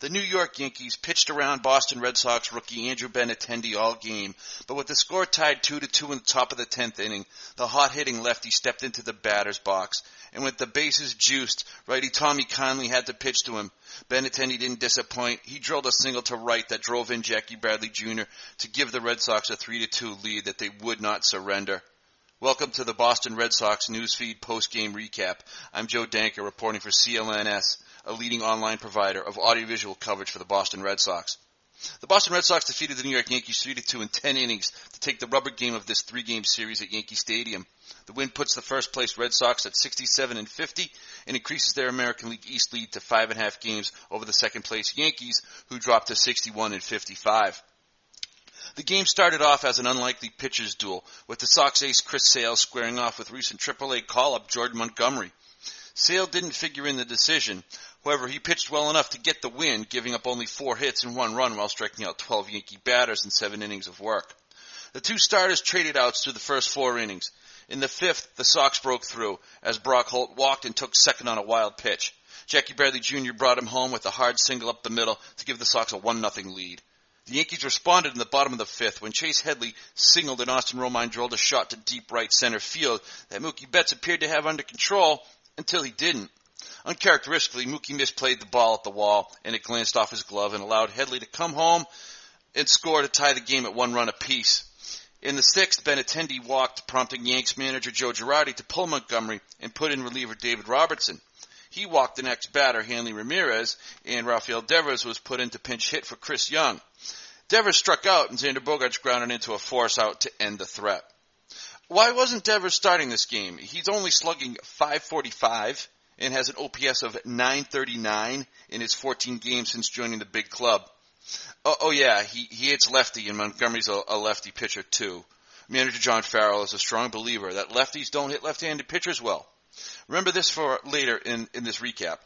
The New York Yankees pitched around Boston Red Sox rookie Andrew Benintendi all game, but with the score tied 2-2 in the top of the 10th inning, the hot-hitting lefty stepped into the batter's box, and with the bases juiced, righty Tommy Conley had to pitch to him. Benintendi didn't disappoint. He drilled a single to right that drove in Jackie Bradley Jr. to give the Red Sox a 3-2 lead that they would not surrender. Welcome to the Boston Red Sox Newsfeed post-game recap. I'm Joe Danker reporting for CLNS, a leading online provider of audiovisual coverage for the Boston Red Sox. The Boston Red Sox defeated the New York Yankees 3-2 in 10 innings to take the rubber game of this three-game series at Yankee Stadium. The win puts the first-place Red Sox at 67-50 and increases their American League East lead to 5.5 games over the second-place Yankees, who dropped to 61-55. The game started off as an unlikely pitcher's duel, with the Sox ace Chris Sale squaring off with recent AAA call-up Jordan Montgomery. Sale didn't figure in the decision. However, he pitched well enough to get the win, giving up only 4 hits and 1 run while striking out 12 Yankee batters in 7 innings of work. The two starters traded outs through the first 4 innings. In the 5th, the Sox broke through, as Brock Holt walked and took second on a wild pitch. Jackie Bradley Jr. brought him home with a hard single up the middle to give the Sox a 1-0 lead. The Yankees responded in the bottom of the 5th when Chase Headley singled and Austin Romine drilled a shot to deep right center field that Mookie Betts appeared to have under control until he didn't. Uncharacteristically, Mookie misplayed the ball at the wall, and it glanced off his glove and allowed Headley to come home and score to tie the game at 1 run apiece. In the 6th, Benintendi walked, prompting Yanks manager Joe Girardi to pull Montgomery and put in reliever David Robertson. He walked the next batter, Hanley Ramirez, and Rafael Devers was put in to pinch hit for Chris Young. Devers struck out, and Xander Bogaerts grounded into a force out to end the threat. Why wasn't Devers starting this game? He's only slugging .545 and has an OPS of .939 in his 14 games since joining the big club. Oh yeah, he hits lefty, and Montgomery's a lefty pitcher too. Manager John Farrell is a strong believer that lefties don't hit left-handed pitchers well. Remember this for later in this recap.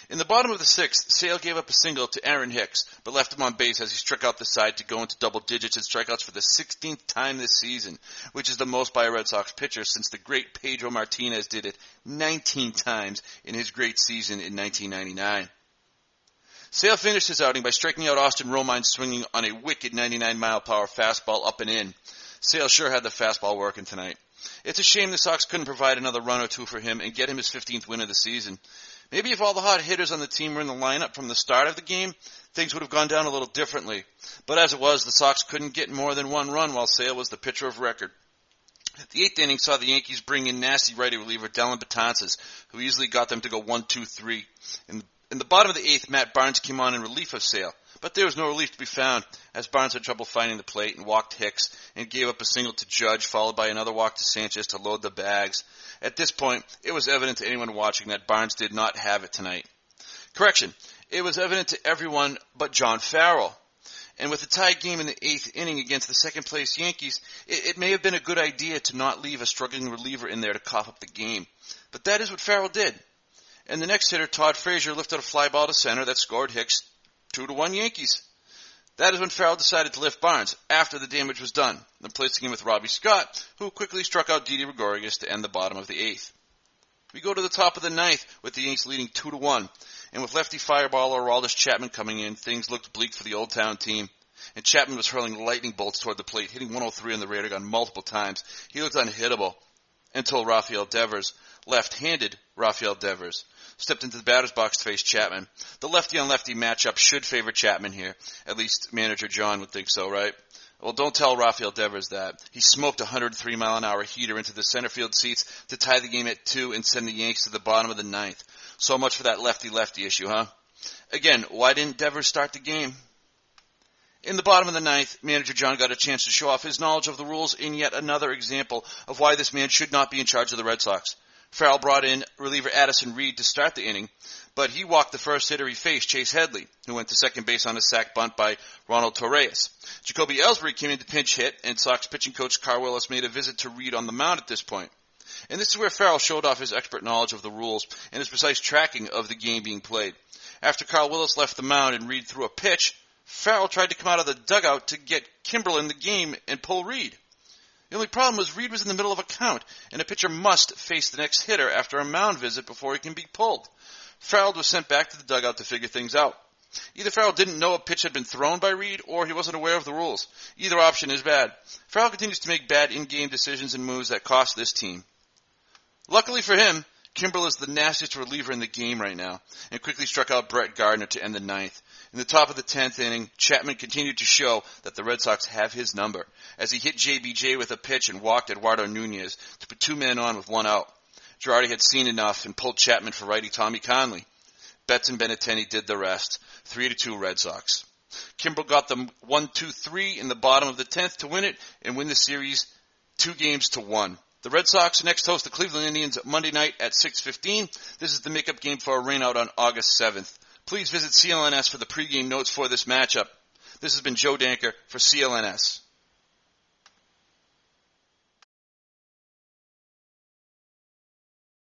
In the bottom of the 6th, Sale gave up a single to Aaron Hicks, but left him on base as he struck out the side to go into double digits in strikeouts for the 16th time this season, which is the most by a Red Sox pitcher since the great Pedro Martinez did it 19 times in his great season in 1999. Sale finished his outing by striking out Austin Romine swinging on a wicked 99-mile-per-hour fastball up and in. Sale sure had the fastball working tonight. It's a shame the Sox couldn't provide another run or two for him and get him his 15th win of the season. Maybe if all the hot hitters on the team were in the lineup from the start of the game, things would have gone down a little differently. But as it was, the Sox couldn't get more than 1 run while Sale was the pitcher of record. The 8th inning saw the Yankees bring in nasty righty reliever Dellin Betances, who easily got them to go 1-2-3. In the bottom of the 8th, Matt Barnes came on in relief of Sale, but there was no relief to be found, as Barnes had trouble finding the plate and walked Hicks and gave up a single to Judge, followed by another walk to Sanchez to load the bags. At this point, it was evident to anyone watching that Barnes did not have it tonight. Correction, it was evident to everyone but John Farrell. And with a tied game in the 8th inning against the second-place Yankees, it may have been a good idea to not leave a struggling reliever in there to cough up the game. But that is what Farrell did. And the next hitter, Todd Frazier, lifted a fly ball to center that scored Hicks 2-1 Yankees. That is when Farrell decided to lift Barnes, after the damage was done, and placing him with Robbie Scott, who quickly struck out Didi Gregorius to end the bottom of the 8th. We go to the top of the 9th, with the Yanks leading 2-1, and with lefty fireballer Aroldis Chapman coming in, things looked bleak for the Old Town team. And Chapman was hurling lightning bolts toward the plate, hitting 103 on the radar gun multiple times. He looked unhittable, until Rafael Devers, left-handed Rafael Devers, stepped into the batter's box to face Chapman. The lefty-on-lefty matchup should favor Chapman here. At least manager John would think so, right? Well, don't tell Rafael Devers that. He smoked a 103-mile-an-hour heater into the center field seats to tie the game at 2 and send the Yanks to the bottom of the 9th. So much for that lefty-lefty issue, huh? Again, why didn't Devers start the game? In the bottom of the 9th, manager John got a chance to show off his knowledge of the rules in yet another example of why this man should not be in charge of the Red Sox. Farrell brought in reliever Addison Reed to start the inning, but he walked the first hitter he faced, Chase Headley, who went to second base on a sac bunt by Ronald Torreyes. Jacoby Ellsbury came in to pinch hit, and Sox pitching coach Carl Willis made a visit to Reed on the mound at this point. And this is where Farrell showed off his expert knowledge of the rules and his precise tracking of the game being played. After Carl Willis left the mound and Reed threw a pitch, Farrell tried to come out of the dugout to get Kimbrel in the game and pull Reed. The only problem was Reed was in the middle of a count, and a pitcher must face the next hitter after a mound visit before he can be pulled. Farrell was sent back to the dugout to figure things out. Either Farrell didn't know a pitch had been thrown by Reed, or he wasn't aware of the rules. Either option is bad. Farrell continues to make bad in-game decisions and moves that cost this team. Luckily for him, Kimbrel is the nastiest reliever in the game right now, and quickly struck out Brett Gardner to end the ninth. In the top of the 10th inning, Chapman continued to show that the Red Sox have his number, as he hit JBJ with a pitch and walked Eduardo Nunez to put 2 men on with 1 out. Girardi had seen enough and pulled Chapman for righty Tommy Conley. Betts and Benintendi did the rest. 3-2 Red Sox. Kimbrel got them 1-2-3 in the bottom of the 10th to win it and win the series 2-1. The Red Sox next host the Cleveland Indians Monday night at 6:15. This is the makeup game for a rainout on August 7th. Please visit CLNS for the pregame notes for this matchup. This has been Joe Danker for CLNS.